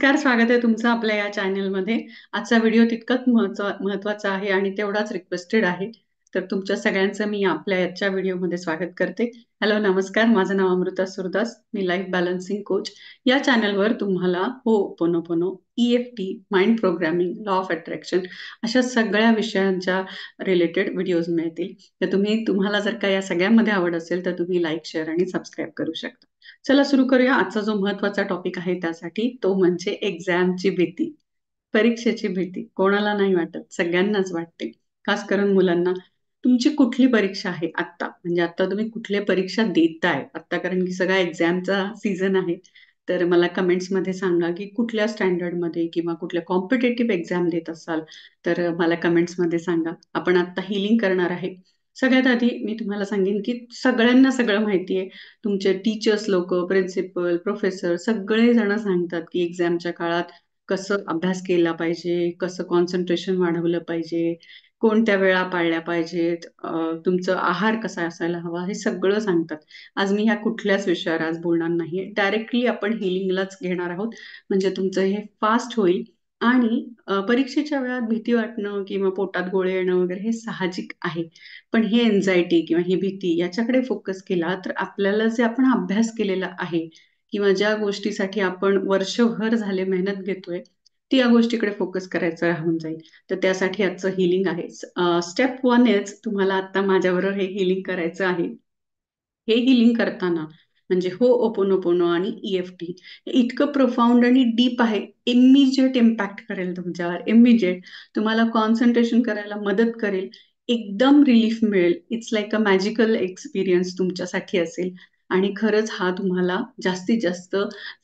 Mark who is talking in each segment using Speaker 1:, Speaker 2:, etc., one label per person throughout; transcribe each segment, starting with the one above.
Speaker 1: नमस्कार, स्वागत आहे तुमचं आपल्या या चॅनलमध्ये. आजचा व्हिडिओ तितकाच महत्त्वाचा आहे आणि तेवढाच रिक्वेस्टेड आहे. तर तुमच्या सगळ्यांचं मी आपल्या याच्या व्हिडिओमध्ये स्वागत करते. हॅलो, नमस्कार. माझं नाव अमृता सुरदास. मी लाईफ बॅलन्सिंग कोच. या चॅनलवर तुम्हाला होओपोनोपोनो, EFT, mind programming, law of attraction अशा सगळ्या विषयांच्या रिलेटेड व्हिडिओज मिळतील. तर तुम्हाला जर का या सगळ्यांमध्ये आवड असेल तर तुम्ही लाईक, शेअर आणि सबस्क्राईब करू शकता. चला सुरू करूया. आजचा जो महत्वाचा टॉपिक आहे त्यासाठी तो म्हणजे एक्झामची भीती. परीक्षेची भीती कोणाला नाही वाटत, सगळ्यांनाच वाटते. खास करून मुलांना. तुमची कुठली परीक्षा आहे आत्ता, म्हणजे आता तुम्ही कुठल्या परीक्षा देताय आत्ता, कारण की सगळा एक्झामचा सीझन आहे. तर मला कमेंट्स मध्ये सांगा की कुठल्या स्टँडर्ड मध्ये किंवा कुठल्या कॉम्पिटेटिव्ह एक्झाम देत असाल तर मला कमेंट्स मध्ये सांगा. आपण आता हिलिंग करणार आहे. सगळ्यात आधी मी तुम्हाला सांगेन की सगळ्यांना सगळं माहिती आहे. तुमचे टीचर्स लोक, प्रिन्सिपल, प्रोफेसर सगळे जण सांगतात की एक्झामच्या काळात कसं अभ्यास केला पाहिजे, कसं कॉन्सन्ट्रेशन वाढवलं पाहिजे, कोणत्या वेळा पाळल्या पाहिजेत, तुमचं आहार कसा असायला हवा, हे सगळं सांगतात. आज मी ह्या कुठल्याच विषयावर आज बोलणार नाही. डायरेक्टली आपण हिलिंगलाच घेणार आहोत. म्हणजे तुमचं हे फास्ट होईल. आणि परीक्षेच्या वेळात भीती वाटणं किंवा पोटात गोळे येणं वगैरे हे साहजिक आहे. पण ही एन्झायटी किंवा ही भीती याच्याकडे फोकस केला तर आपल्याला जे आपण अभ्यास केलेला आहे किंवा ज्या गोष्टीसाठी आपण वर्षभर झाले मेहनत घेतोय, ती या गोष्टीकडे फोकस करायचं राहून जाईल. तर त्यासाठी आजचं हिलिंग आहे. स्टेप वन इज तुम्हाला आता माझ्याबरोबर हे हिलिंग करायचं आहे. हे हिलिंग करताना म्हणजे हो ओपोनोपोनो आणि EFT इतकं प्रोफाऊंड आणि डीप आहे. इमिजिएट इम्पॅक्ट करेल तुमच्यावर. इमिजिएट तुम्हाला कॉन्सन्ट्रेशन करायला मदत करेल. एकदम रिलीफ मिळेल. It's like a magical experience तुमच्यासाठी असेल. आणि खरंच हा तुम्हाला जास्तीत जास्त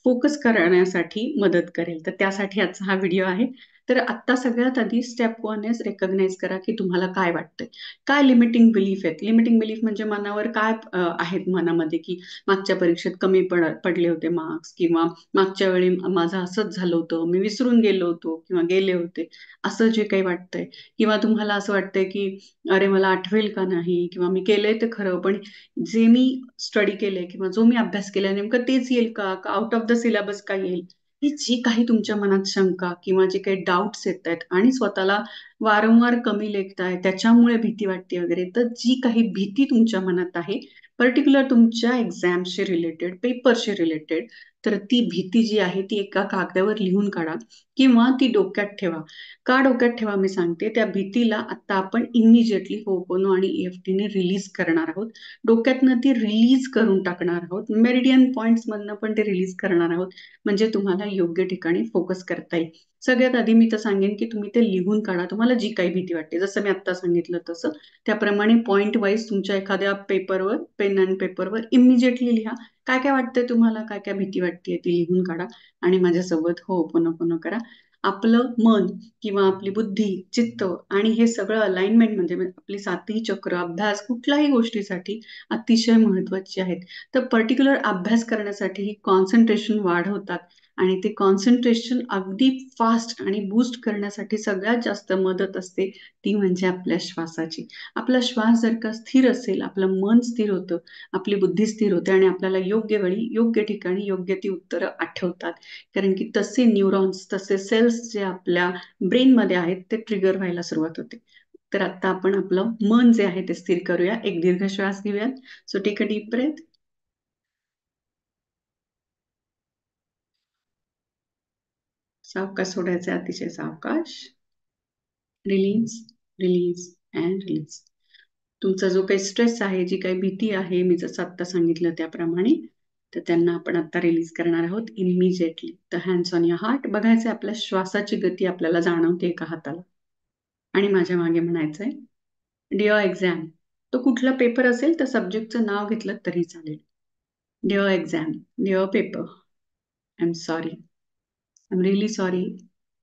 Speaker 1: फोकस करण्यासाठी मदत करेल. तर त्यासाठी आजचा हा व्हिडिओ आहे. तर आत्ता सगळ्यात आधी स्टेप वन इज रेकग्नाइज करा की तुम्हाला काय वाटतंय. काय लिमिटिंग बिलीफ आहेत. लिमिटिंग बिलीफ म्हणजे मनावर काय आहेत मनामध्ये की मागच्या परीक्षेत कमी पडले होते मार्क्स, किंवा मागच्या वेळी माझं असंच झालं होतं, मी विसरून गेलो होतो किंवा गेले होते, असं जे काही वाटतंय. किंवा तुम्हाला असं वाटतंय की अरे मला आठवेल का नाही, किंवा मी केलंय ते खरं पण जे मी स्टडी केलंय किंवा जो मी अभ्यास केलाय नेमकं तेच येईल का, आउट ऑफ द सिलेबस काय येईल. ही जी काही तुमच्या मनात शंका किंवा जे काही डाऊट्स येत आहेत आणि स्वतःला वारंवार कमी लेखताय त्याच्यामुळे भीती वाटते वगैरे, तर जी काही भीती तुमच्या मनात आहे पर्टिक्युलर तुमच्या एक्झामशी रिलेटेड, पेपरशी रिलेटेड, तर ती भीती जी आहे ती एका कागदावर लिहून काढा किंवा ती डोक्यात ठेवा. का डोक्यात ठेवा मी सांगते. त्या भीतीला आता आपण इमिजिएटली होपोनो आणि EFT ने रिलीज करणार आहोत. डोक्यातनं ती रिलीज करून टाकणार आहोत. मेरिडियन पॉइंट्स मधनं पण ते रिलीज करणार आहोत. म्हणजे तुम्हाला योग्य ठिकाणी फोकस करता येईल. सगळ्यात आधी मी तर सांगेन की तुम्ही ते लिहून काढा. तुम्हाला जी काही भीती वाटते, जसं मी आता सांगितलं तसं त्याप्रमाणे पॉइंट वाईज तुमच्या एखाद्या पेपरवर, पेन अँड पेपरवर इमिजिएटली लिहा. काय काय वाटतंय तुम्हाला, काय काय भीती वाटते ती लिहून काढा आणि माझ्यासोबत हो पुन्हा पुन्हा करा. आपलं मन किंवा आपली बुद्धी, चित्त आणि हे सगळं अलाइनमेंट म्हणजे आपली सातही चक्र, अभ्यास कुठल्याही गोष्टीसाठी अतिशय महत्वाची आहेत. तर पर्टिक्युलर अभ्यास करण्यासाठी ही कॉन्सन्ट्रेशन वाढवतात. आणि ते कॉन्सन्ट्रेशन अगदी फास्ट आणि बूस्ट करण्यासाठी सगळ्यात जास्त मदत असते ती म्हणजे आपल्या श्वासाची. आपला श्वास जर का स्थिर असेल, आपलं मन स्थिर होतं, आपली बुद्धी स्थिर होते आणि आपल्याला योग्य वेळी, योग्य ठिकाणी योग्य ती उत्तरं आठवतात. कारण की तसे न्यूरॉन्स, तसे सेल्स जे आपल्या ब्रेनमध्ये आहेत ते ट्रिगर व्हायला सुरुवात होते. तर आता आपण आपलं मन जे आहे ते स्थिर करूया. एक दीर्घ श्वास घेऊया. So take a deep breath. सावकाश सोडायचे, अतिशय सावकाश. Release, release and release. तुमचा जो काही स्ट्रेस आहे, जी काही भीती आहे, मी जसं आत्ता सांगितलं त्याप्रमाणे, तर त्यांना आपण आता रिलीज करणार आहोत इमिजिएटली. तर हँड्स ऑन युअर हार्ट. बघायचं आपल्या श्वासाची गती आपल्याला जाणवते का हाताला. आणि माझ्या मागे म्हणायचंय डिअर एक्झाम. तो कुठला पेपर असेल तर सब्जेक्टचं नाव घेतलं तरी चालेल. Dear exam, dear paper, I am sorry, I am really sorry.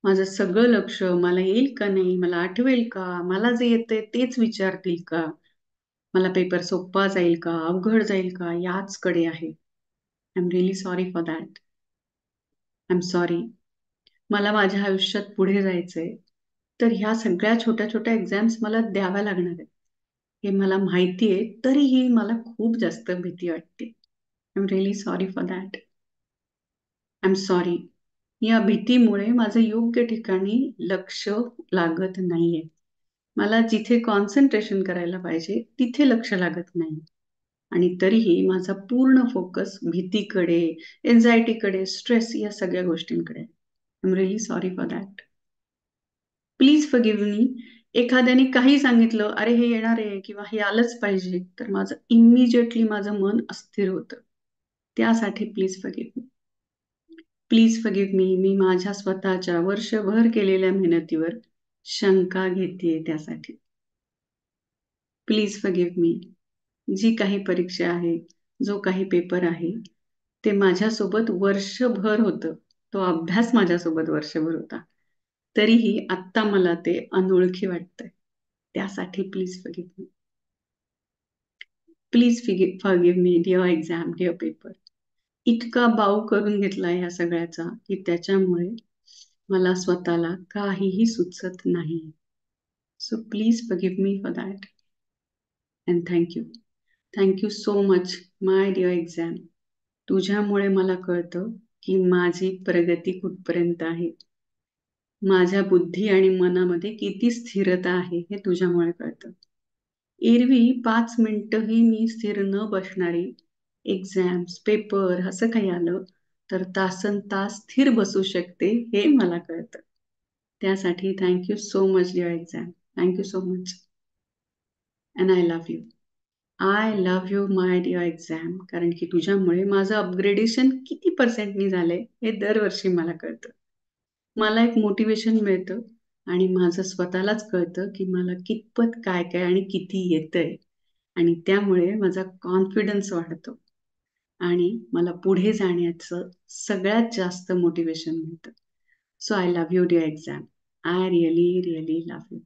Speaker 1: माझं सगळं लक्ष मला येईल का नाही, मला आठवेल का, मला जे येतंय तेच विचारतील का, मला पेपर सोपा जाईल का, अवघड जाईल का, याचकडे आहे. I am really sorry for that. I am sorry. मला माझ्या आयुष्यात पुढे जायचंय. तर ह्या सगळ्या छोट्या छोट्या एक्झाम्स मला द्याव्या लागणार आहेत. हे मला माहिती आहे, तरीही मला खूप जास्त भीती वाटते. I am really sorry for that. I am sorry. या भीतीमुळे माझं योग्य ठिकाणी लक्ष लागत नाहीये. मला जिथे कॉन्सन्ट्रेशन करायला पाहिजे, तिथे लक्ष लागत नाही. आणि तरीही माझा पूर्ण फोकस भीतीकडे, एन्झायटीकडे, स्ट्रेस या सगळ्या गोष्टींकडे. I am really sorry for that. Please forgive मी. एखाद्याने काही सांगितलं, "अरे, हे येणार आहे" किंवा "हे आलंच पाहिजे", तर माझं इमिडिएटली माझं मन अस्थिर होतं. त्यासाठी please forgive me. Please forgive me. मी माझ्या स्वतःच्या वर्षभर केलेल्या मेहनतीवर शंका घेतेय त्यासाठी. प्लीज फॉरगिव्ह मी. जी काही परीक्षा आहे, जो काही पेपर आहे, ते माझ्यासोबत वर्षभर होतं. तो अभ्यास माझ्यासोबत वर्षभर होता. तरीही आत्ता मला ते अनोळखी वाटतंय. त्यासाठी please forgive me. Please forgive me dear exam, dear paper. इतका बाऊ करून घेतला ह्या सगळ्याचा, की त्याच्यामुळे मला स्वतःला काहीही सुचत नाही. So please forgive me for that and thank you. Thank you so much my dear exam. तुझ्यामुळे मला कळतं की माझी प्रगती कुठपर्यंत आहे. माझ्या बुद्धी आणि मनामध्ये किती स्थिरता आहे हे तुझ्यामुळे कळतं. एरवी 5 मिनिटंही मी स्थिर न बसणारी, एक्झाम्स, पेपर असं काही आलं तर तासनतास स्थिर बसू शकते हे मला कळतं. त्यासाठी thank you so much dear exam. Thank you so much. And I love you. I love you my dear exam. कारण की तुझ्यामुळे माझं अपग्रेडेशन किती पर्सेंटनी झालंय हे दरवर्षी मला कळतं. मला एक मोटिवेशन मिळतं आणि माझं स्वतःलाच कळतं की मला कितपत काय काय आणि किती येतंय. आणि त्यामुळे माझा कॉन्फिडन्स वाढतो आणि मला पुढे जाण्याचं सगळ्यात जास्त मोटिवेशन मिळतं. So I love you dear exam. I really really love you.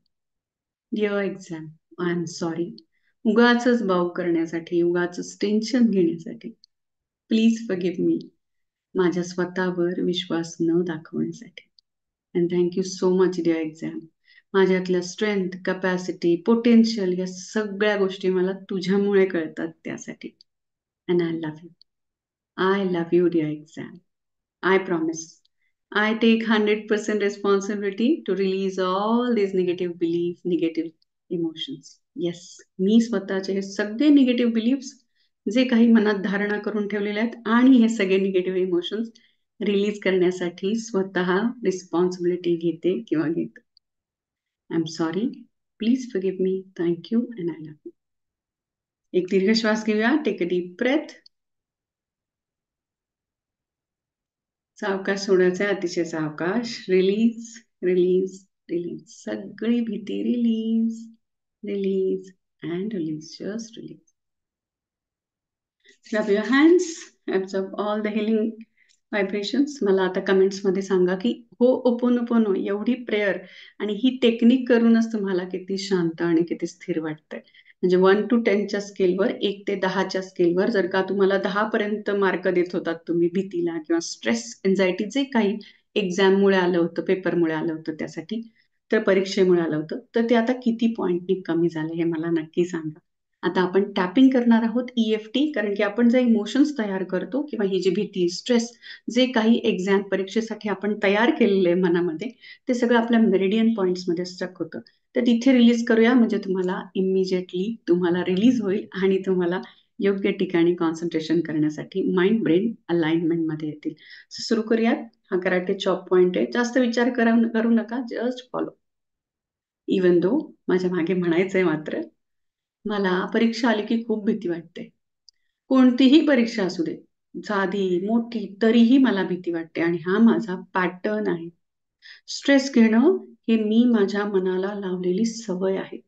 Speaker 1: Dear exam, I am sorry. उगाचच बाऊ करण्यासाठी, उगाचच टेन्शन घेण्यासाठी. Please forgive me. माझ्या स्वतःवर विश्वास न दाखवण्यासाठी. And thank you so much dear exam. माझ्यातल्या स्ट्रेंथ, कॅपॅसिटी, पोटेन्शियल या सगळ्या गोष्टी मला तुझ्यामुळे कळतात त्यासाठी. And I love you. I love you dear exam. I promise. I take 100% responsibility to release all these negative beliefs, negative emotions. Yes, मी स्वतःचे हे सगळे निगेटिव्ह बिलीफ्स जे काही मनात धारणा करून ठेवलेले आहेत आणि हे सगळे निगेटिव्ह इमोशन्स रिलीज करण्यासाठी स्वतः रिस्पॉन्सिबिलिटी घेते किंवा घेते. I am sorry. Please forgive me. Thank you and I love you. एक दीर्घ श्वास घेऊया. Take a deep breath. सावकाश सोडायचं आहे, अतिशय सावकाश. Release, release, release. सगळी भीती release, release and release. Just release. Clap your hands. Absorb all the healing vibrations. मला आता कमेंट्समध्ये सांगा की हो ओपोनोपोनो एवढी प्रेयर आणि ही टेक्निक करूनच तुम्हाला किती शांत आणि किती स्थिर वाटतंय. म्हणजे 1 to 10च्या स्केलवर, 1 ते 10च्या स्केलवर जर का तुम्हाला 10 पर्यंत मार्क देत होतात तुम्ही भीतीला किंवा स्ट्रेस, एन्झायटी जे काही एक्झाममुळे आलं होतं, पेपरमुळे आलं होतं त्यासाठी, तर परीक्षेमुळे आलं होतं, तर ते आता किती पॉइंटनी कमी झालं हे मला नक्की सांगा. आता आपण टॅपिंग करणार आहोत EFT, कारण की आपण जे इमोशन्स तयार करतो किंवा ही जी भीती, स्ट्रेस, जे काही एक्झाम परीक्षेसाठी आपण तयार केलेलं आहे मनामध्ये, ते सगळं आपल्या मेरिडियन पॉइंट्समध्ये स्टक होतं. तर तिथे रिलीज करूया म्हणजे तुम्हाला इमिजिएटली तुम्हाला रिलीज होईल आणि तुम्हाला योग्य ठिकाणी कॉन्सन्ट्रेशन करण्यासाठी माइंड ब्रेन अलाइनमेंटमध्ये येतील. सुरू करूयात. हा कराटे चॉप पॉइंट आहे. जास्त विचार करू नका, जस्ट फॉलो. इवन दो माझ्या मागे म्हणायचंय मात्र, मला परीक्षा आली की खूप भीती वाटते. कोणतीही परीक्षा असू दे, साधी, मोठी, तरीही मला भीती वाटते आणि हा माझा पॅटर्न आहे. स्ट्रेस घेणं हे मी माझ्या मनाला लावलेली सवय आहे.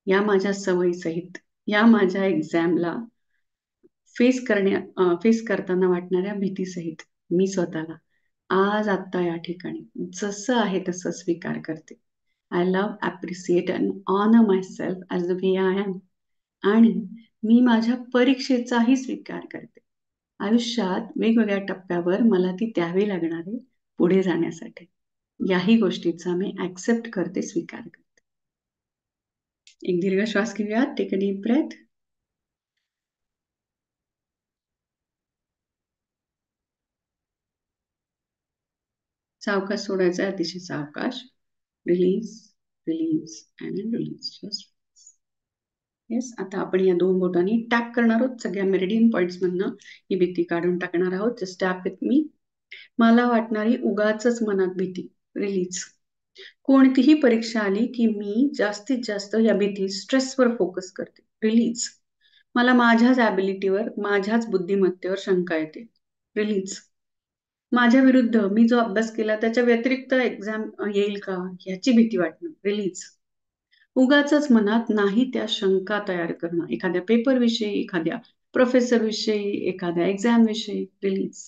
Speaker 1: या माझ्या सवयीसहित, या माझ्या एक्झामला फेस करताना वाटणाऱ्या भीतीसहित मी स्वतःला आज आत्ता या ठिकाणी जसं आहे तसं स्वीकार करते. I love, appreciate and honour myself as the way I am. आणि मी माझ्या परीक्षेचाही स्वीकार करते. आयुष्यात वेगवेगळ्या टप्प्यावर मला ती द्यावी लागणार आहे पुढे जाण्यासाठी. याही गोष्टीचा मी ॲक्सेप्ट करते, स्वीकार करते. एक दीर्घ श्वास घेऊया. Take a deep breath. सावकाश सोडायचा, अतिशय सावकाश. Release, release and release. Just yes. आता आपण या 2 बोटांनी टॅप करणार आहोत सगळ्या मेरिडियन पॉइंट्स मधनं ही भीती काढून टाकणार आहोत. Just tap with me. मला वाटणारी उगाचच मनात भीती. रिलीज. कोणतीही परीक्षा आली की मी जास्तीत जास्त या भीती स्ट्रेसवर फोकस करते. रिलीज. मला माझ्याच ॲबिलिटीवर, माझ्याच बुद्धिमत्तेवर शंका येते. रिलीज. माझ्या विरुद्ध मी जो अभ्यास केला त्याच्या व्यतिरिक्त एक्झाम येईल का ह्याची भीती वाटणं. रिलीज. उगाचच मनात नाही त्या शंका तयार करणं, एखाद्या पेपर विषयी, एखाद्या प्रोफेसर विषयी, एखाद्या एक्झाम विषयी. रिलीज.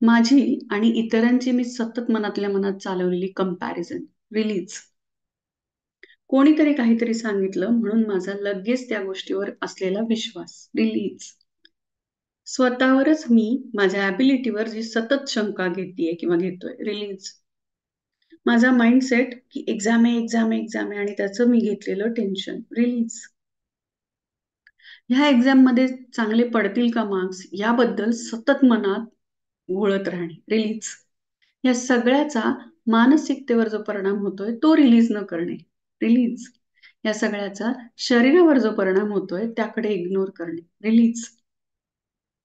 Speaker 1: माझी आणि इतरांची मी सतत मनातल्या मनात चालवलेली कंपॅरिझन. रिलीज. कोणीतरी काहीतरी सांगितलं म्हणून माझा लगेच त्या गोष्टीवर असलेला विश्वास. रिलीज. स्वतःवरच मी माझ्या ॲबिलिटीवर जी सतत शंका घेतेय किंवा घेतोय. रिलीज. माझा माइंडसेट की एक्झाम आहे, एक्झाम आहे, एक्झाम आहे आणि त्याचं मी घेतलेलं टेन्शन. रिलीज. ह्या एक्झाममध्ये चांगले पडतील का मार्क्स याबद्दल सतत मनात घोळत राहणे. रिलीज. या सगळ्याचा मानसिकतेवर जो परिणाम होतोय तो रिलीज न करणे. रिलीज. या सगळ्याचा शरीरावर जो परिणाम होतोय त्याकडे इग्नोर करणे. रिलीज.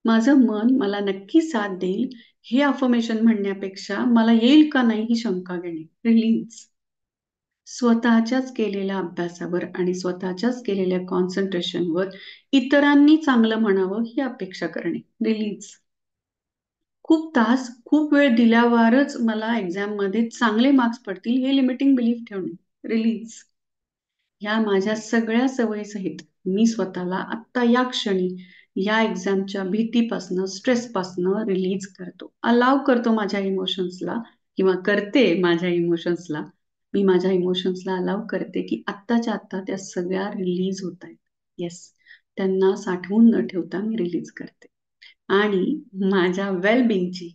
Speaker 1: माझं मन मला नक्की साथ देईल हे अफर्मेशन म्हणण्यापेक्षा मला येईल का नाही ही शंका घेणे. रिलीज. स्वतःच्याच केलेल्या अभ्यासावर आणि स्वतःच्याच केलेल्या कॉन्सन्ट्रेशनवर इतरांनी चांगलं म्हणावं ही अपेक्षा करणे. रिलीज. खूप तास, खूप वेळ दिल्यावरच मला एक्झाममध्ये चांगले मार्क्स पडतील हे लिमिटिंग बिलीफ ठेवणे. रिलीज. ह्या माझ्या सगळ्या सवयीसहित मी स्वतःला आत्ता या क्षणी या एक्झामच्या भीतीपासनं, स्ट्रेसपासनं रिलीज करतो. अलाव करतो माझ्या इमोशन्सला किंवा करते माझ्या इमोशन्सला. मी माझ्या इमोशन्सला अलाव करते की आत्ताच्या आत्ता त्या सगळ्या रिलीज होत आहेत. येस. त्यांना साठवून न ठेवता मी रिलीज करते. आणि माझ्या वेलबिंगची,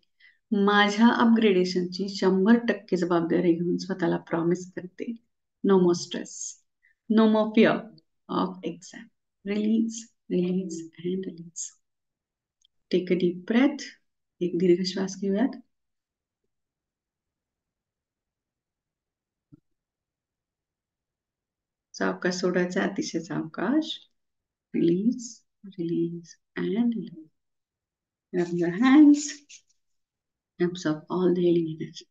Speaker 1: माझ्या अपग्रेडेशनची 100% जबाबदारी घेऊन स्वतःला प्रॉमिस करते. No more stress, no more fear of exam. Release, release and release. Take a deep breath. एक दीर्घ श्वास घेऊयात. सावकाश सोडायचा, अतिशय सावकाश. Release, release and release. Rub your hands. Absorb all the healing energy.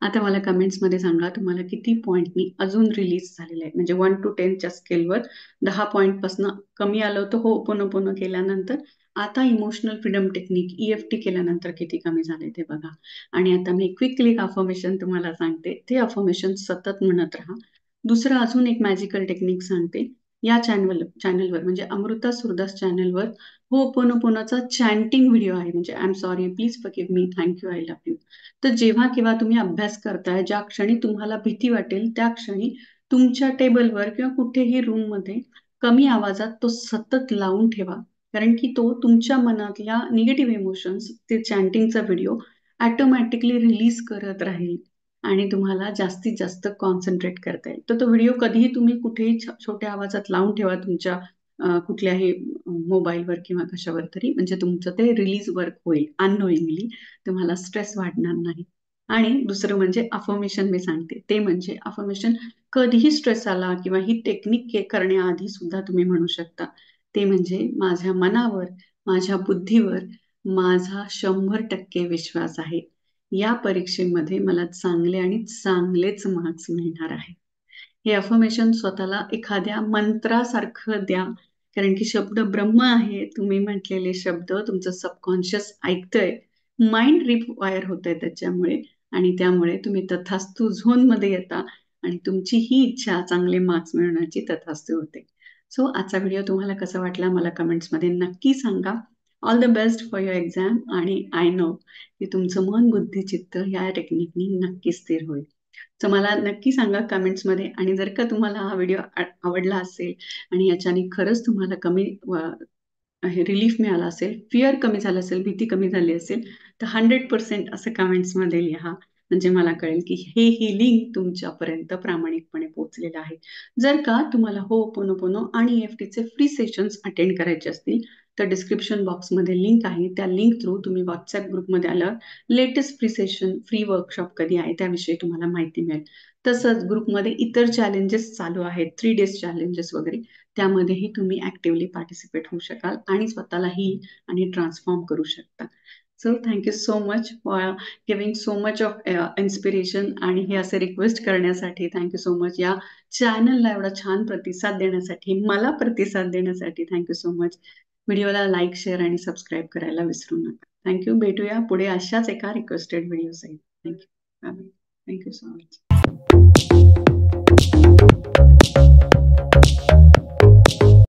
Speaker 1: आता मला कमेंट्समध्ये सांगा तुम्हाला किती पॉईंटनी अजून रिलीज झालेले आहे. म्हणजे 1 to 10च्या स्केलवर 10 पॉईंटपासून कमी आलं होतं हो पुन्हा केल्यानंतर. आता इमोशनल फ्रीडम टेक्निक EFT केल्यानंतर किती कमी झाले ते बघा. आणि आता मी क्विकली अफर्मेशन तुम्हाला सांगते. ते अफर्मेशन सतत म्हणत राहा. दुसरं अजून एक मॅजिकल टेक्निक सांगते. या चॅनलवर म्हणजे अमृता सुरदास चॅनलवर होपोनोपोनोचा चॅन्टिंग व्हिडिओ आहे. म्हणजे I am sorry, please forgive me, thank you, I love you. तर जेव्हा केव्हा तुम्ही अभ्यास करताय, ज्या क्षणी तुम्हाला भीती वाटेल त्या क्षणी तुमच्या टेबलवर किंवा कुठेही रूममध्ये कमी आवाजात तो सतत लावून ठेवा. कारण की तो तुमच्या मनातल्या निगेटिव्ह इमोशन्स ते चॅन्टिंगचा व्हिडिओ ऑटोमॅटिकली रिलीज करत राहील आणि तुम्हाला जास्तीत जास्त कॉन्सन्ट्रेट करता येईल. तर तो व्हिडिओ कधीही तुम्ही कुठेही छोट्या आवाजात लावून ठेवा तुमच्या कुठल्याही मोबाईलवर किंवा कशावर तरी. म्हणजे तुमचं ते रिलीज वर्क होईल अननोईंगली. तुम्हाला स्ट्रेस वाढणार नाही. आणि दुसरं म्हणजे अफर्मेशन मी सांगते. ते म्हणजे अफर्मेशन कधीही स्ट्रेस आला किंवा ही टेक्निक करण्याआधी सुद्धा तुम्ही म्हणू शकता. ते म्हणजे माझ्या मनावर, माझ्या बुद्धीवर माझा 100% विश्वास आहे. या परीक्षेमध्ये मला चांगले आणि चांगलेच मार्क्स मिळणार आहे. हे अफर्मेशन स्वतःला एखाद्या मंत्रासारखं द्या. कारण की शब्द ब्रह्म आहे. तुम्ही म्हटलेले शब्द तुमचं सबकॉन्शियस ऐकतंय. माइंड रिवायर होतंय त्याच्यामुळे आणि त्यामुळे तुम्ही तथास्तू झोनमध्ये येता आणि तुमची ही इच्छा चांगले मार्क्स मिळवण्याची तथास्तू होते. सो आजचा व्हिडिओ तुम्हाला कसा वाटला मला कमेंट्समध्ये नक्की सांगा. All the best for your exam आणि आय नो की तुमचं मन, बुद्धी, चित्त या टेक्निकनी नक्की स्थिर होईल. तर मला नक्की सांगा कमेंट्समध्ये. आणि जर का तुम्हाला हा व्हिडिओ आवडला असेल आणि याच्याने खरंच तुम्हाला कमी रिलीफ मिळाला असेल, फिअर कमी झालं असेल, भीती कमी झाली असेल तर 100% असं कमेंट्समध्ये लिहा. म्हणजे मला कळेल की ही लिंक तुमच्यापर्यंत प्रामाणिकपणे पोहोचलेलं आहे. जर का तुम्हाला होओपोनोपोनो आणि EFTचे फ्री सेशन्स अटेंड करायचे असतील, तर डिस्क्रिप्शन बॉक्समध्ये लिंक आहे. त्या लिंक थ्रू तुम्ही WhatsApp ग्रुपमध्ये आल्यावर latest free session, free workshop कधी आहे त्याविषयी तुम्हाला माहिती मिळेल. तसंच ग्रुपमध्ये इतर चॅलेंजेस चालू आहेत, 3 डेज चॅलेंजेस वगैरे, त्यामध्येही तुम्ही ॲक्टिव्हली पार्टिसिपेट होऊ शकाल आणि स्वतःला हील आणि ट्रान्सफॉर्म करू शकता. So thank you so much for giving so much of inspiration आणि हे असे रिक्वेस्ट करण्यासाठी थँक सो मच. या चॅनलला एवढा छान प्रतिसाद देण्यासाठी, मला प्रतिसाद देण्यासाठी थँक सो मच. व्हिडिओला लाईक, शेअर आणि सबस्क्राईब करायला विसरू नका. थँक भेटूया पुढे अशाच एका रिक्वेस्टेड व्हिडिओ सहित. Thank you so much.